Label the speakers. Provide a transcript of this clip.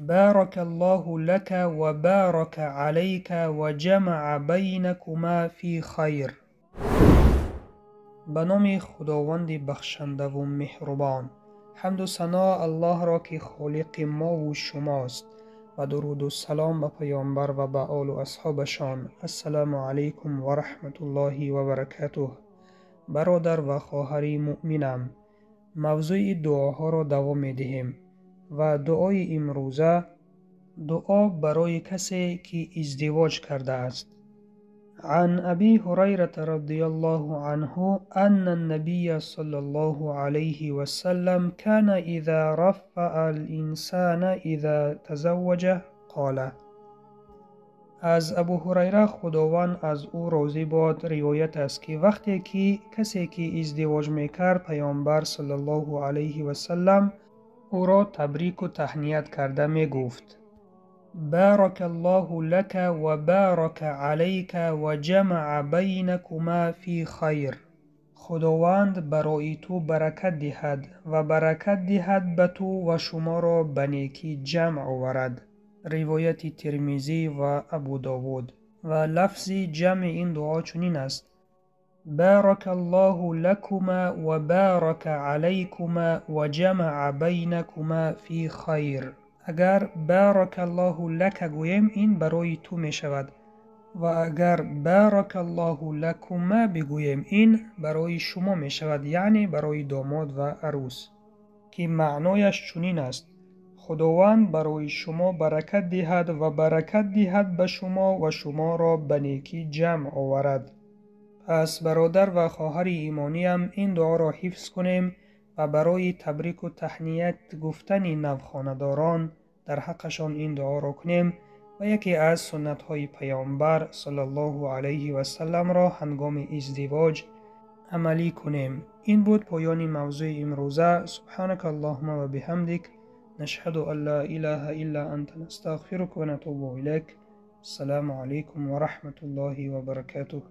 Speaker 1: بارك الله لك و بارك عليك و جمع بینکما فی خیر. به نام خداوند بخشنده و مهربان. حمد و ثنا الله را که خالق ما و شماست و درود و سلام به پیامبر و به آل و اصحابشان. السلام علیکم و رحمت الله و برکاته. برادر و خواهر مؤمنم، موضوع دعاها را دوام می‌دهیم و دعای امروزه دعا برای کسی که ازدواج کرده است. عن ابی هریره رضی الله عنه ان النبی صلی الله علیه و سلم كان اذا رفع الانسان اذا تزوج قال. از ابو هریره خداوند از او راضی باد روایت است که وقتی که کسی که ازدواج میکرد پیامبر صلی الله علیه و سلم او را تبریک و تهنیت کرده میگفت: بارک الله لك و بارک علیک و جمع بینکما فی خیر. خداوند برای تو برکت دهد و برکت دهد به تو و شما را به نیکی جمع آورد. روایت ترمذی و ابو داود. و لفظ جمع این دعا چنین است: بارک الله لکما و بارک علیکما و جمع بینکما فی خیر. اگر بارک الله لک گویم این برای تو می شود و اگر بارک الله لکما بگویم این برای شما می شود، یعنی برای داماد و عروس، که معنایش چنین است: خداوند برای شما برکت دهد و برکت دهد به شما و شما را به نیکی جمع آورد. پس برادر و خواهر ایمانی هم این دعا را حفظ کنیم و برای تبریک و تهنیت گفتن نوخانه‌داران در حقشان این دعا را کنیم و یکی از سنت های پیامبر صلی الله علیه و سلم را هنگام ازدواج عملی کنیم. این بود پایان موضوع امروزه. سبحانك اللهم و بحمدک، نشهد ان لا اله الا انت، نستغفرک و نتوب الیک. السلام علیکم و رحمت الله و برکاته.